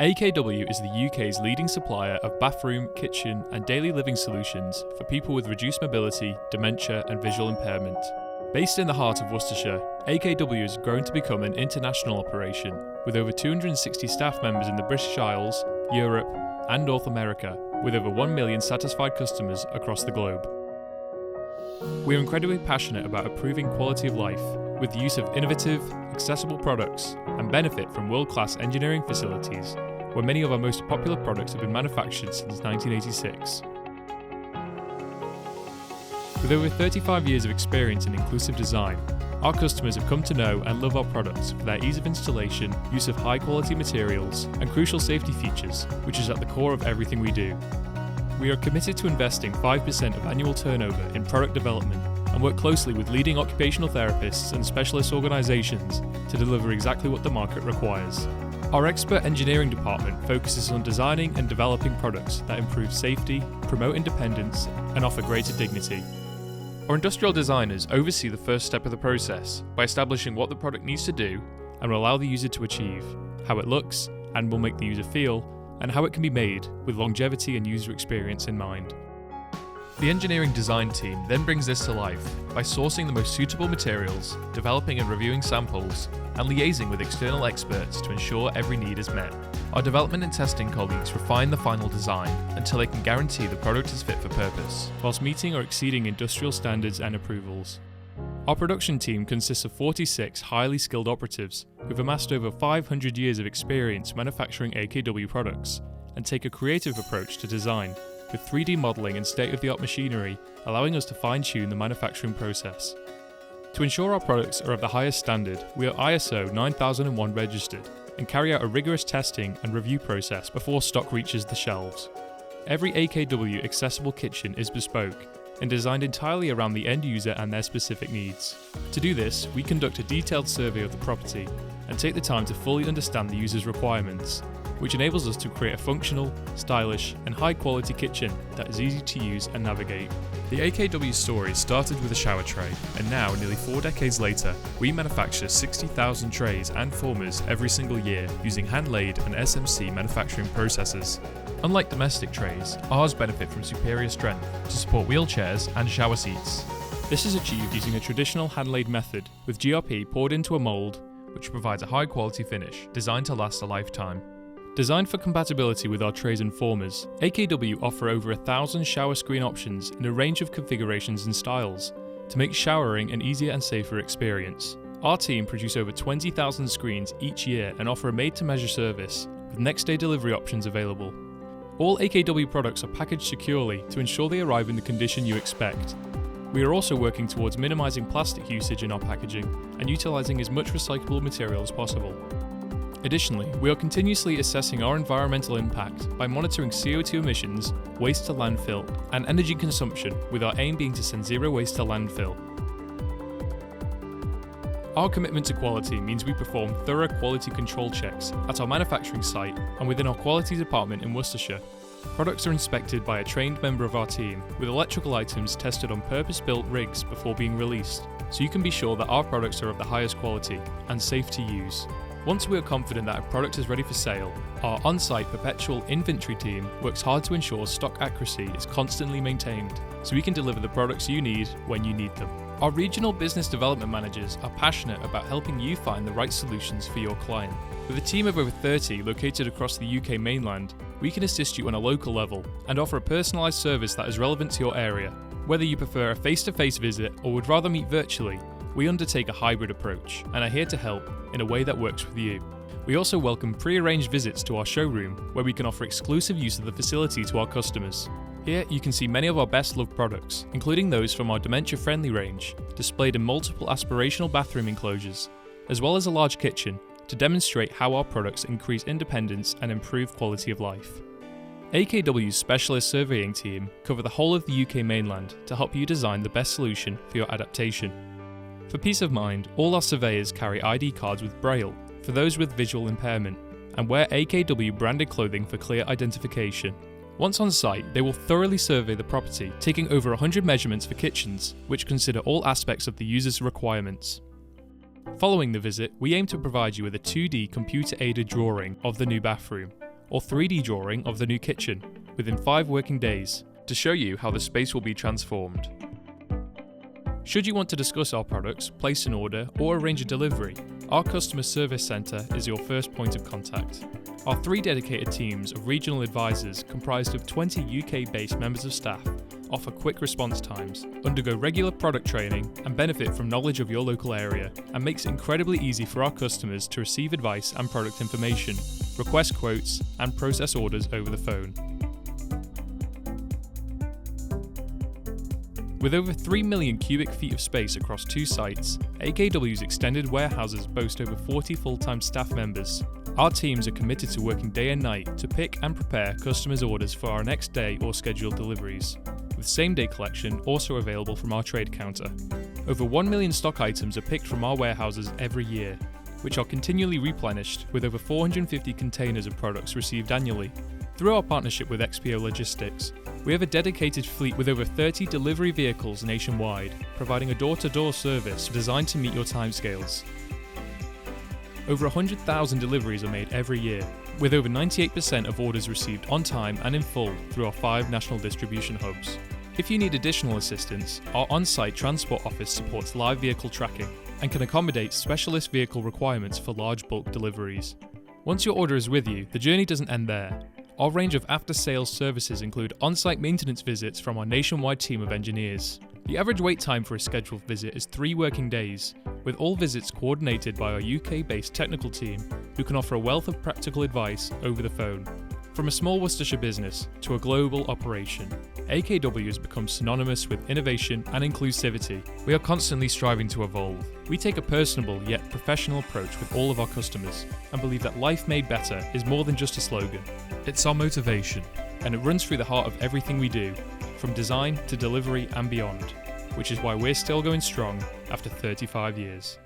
AKW is the UK's leading supplier of bathroom, kitchen and daily living solutions for people with reduced mobility, dementia and visual impairment. Based in the heart of Worcestershire, AKW has grown to become an international operation with over 260 staff members in the British Isles, Europe and North America, with over 1 million satisfied customers across the globe. We are incredibly passionate about improving quality of life with the use of innovative, accessible products and benefit from world-class engineering facilities where many of our most popular products have been manufactured since 1986. With over 35 years of experience in inclusive design, our customers have come to know and love our products for their ease of installation, use of high-quality materials, and crucial safety features, which is at the core of everything we do. We are committed to investing 5% of annual turnover in product development and work closely with leading occupational therapists and specialist organisations to deliver exactly what the market requires. Our expert engineering department focuses on designing and developing products that improve safety, promote independence, and offer greater dignity. Our industrial designers oversee the first step of the process by establishing what the product needs to do and will allow the user to achieve, how it looks and will make the user feel, and how it can be made with longevity and user experience in mind. The engineering design team then brings this to life by sourcing the most suitable materials, developing and reviewing samples, and liaising with external experts to ensure every need is met. Our development and testing colleagues refine the final design until they can guarantee the product is fit for purpose, whilst meeting or exceeding industrial standards and approvals. Our production team consists of 46 highly skilled operatives who've amassed over 500 years of experience manufacturing AKW products and take a creative approach to design, with 3D modelling and state-of-the-art machinery allowing us to fine-tune the manufacturing process. To ensure our products are of the highest standard, we are ISO 9001 registered and carry out a rigorous testing and review process before stock reaches the shelves. Every AKW accessible kitchen is bespoke and designed entirely around the end user and their specific needs. To do this, we conduct a detailed survey of the property and take the time to fully understand the user's requirements, which enables us to create a functional, stylish and high-quality kitchen that is easy to use and navigate. The AKW story started with a shower tray, and now, nearly 4 decades later, we manufacture 60,000 trays and formers every single year using hand-laid and SMC manufacturing processes. Unlike domestic trays, ours benefit from superior strength to support wheelchairs and shower seats. This is achieved using a traditional hand-laid method with GRP poured into a mould, which provides a high-quality finish designed to last a lifetime. Designed for compatibility with our trays and formers, AKW offer over 1,000 shower screen options in a range of configurations and styles to make showering an easier and safer experience. Our team produce over 20,000 screens each year and offer a made-to-measure service with next-day delivery options available. All AKW products are packaged securely to ensure they arrive in the condition you expect. We are also working towards minimising plastic usage in our packaging and utilising as much recyclable material as possible. Additionally, we are continuously assessing our environmental impact by monitoring CO2 emissions, waste to landfill, and energy consumption, with our aim being to send zero waste to landfill. Our commitment to quality means we perform thorough quality control checks at our manufacturing site and within our quality department in Worcestershire. Products are inspected by a trained member of our team, with electrical items tested on purpose-built rigs before being released, so you can be sure that our products are of the highest quality and safe to use. Once we are confident that a product is ready for sale, our on-site perpetual inventory team works hard to ensure stock accuracy is constantly maintained, so we can deliver the products you need when you need them. Our regional business development managers are passionate about helping you find the right solutions for your client. With a team of over 30 located across the UK mainland, we can assist you on a local level and offer a personalised service that is relevant to your area. Whether you prefer a face-to-face visit or would rather meet virtually, we undertake a hybrid approach and are here to help in a way that works with you. We also welcome pre-arranged visits to our showroom, where we can offer exclusive use of the facility to our customers. Here you can see many of our best loved products, including those from our dementia-friendly range, displayed in multiple aspirational bathroom enclosures, as well as a large kitchen, to demonstrate how our products increase independence and improve quality of life. AKW's specialist surveying team cover the whole of the UK mainland to help you design the best solution for your adaptation. For peace of mind, all our surveyors carry ID cards with Braille for those with visual impairment and wear AKW branded clothing for clear identification. Once on site, they will thoroughly survey the property, taking over 100 measurements for kitchens, which consider all aspects of the user's requirements. Following the visit, we aim to provide you with a 2D computer-aided drawing of the new bathroom, or 3D drawing of the new kitchen within 5 working days to show you how the space will be transformed. Should you want to discuss our products, place an order, or arrange a delivery, our customer service centre is your first point of contact. Our 3 dedicated teams of regional advisors comprised of 20 UK-based members of staff offer quick response times, undergo regular product training, and benefit from knowledge of your local area, and makes it incredibly easy for our customers to receive advice and product information, request quotes, and process orders over the phone. With over 3 million cubic feet of space across 2 sites, AKW's extended warehouses boast over 40 full-time staff members. Our teams are committed to working day and night to pick and prepare customers' orders for our next day or scheduled deliveries, with same-day collection also available from our trade counter. Over 1 million stock items are picked from our warehouses every year, which are continually replenished with over 450 containers of products received annually. Through our partnership with XPO Logistics, we have a dedicated fleet with over 30 delivery vehicles nationwide, providing a door-to-door service designed to meet your timescales. Over 100,000 deliveries are made every year, with over 98% of orders received on time and in full through our 5 national distribution hubs. If you need additional assistance, our on-site transport office supports live vehicle tracking and can accommodate specialist vehicle requirements for large bulk deliveries. Once your order is with you, the journey doesn't end there. Our range of after-sales services include on-site maintenance visits from our nationwide team of engineers. The average wait time for a scheduled visit is 3 working days, with all visits coordinated by our UK-based technical team, who can offer a wealth of practical advice over the phone. From a small Worcestershire business to a global operation, AKW has become synonymous with innovation and inclusivity. We are constantly striving to evolve. We take a personable yet professional approach with all of our customers and believe that life made better is more than just a slogan. It's our motivation, and it runs through the heart of everything we do, from design to delivery and beyond, which is why we're still going strong after 35 years.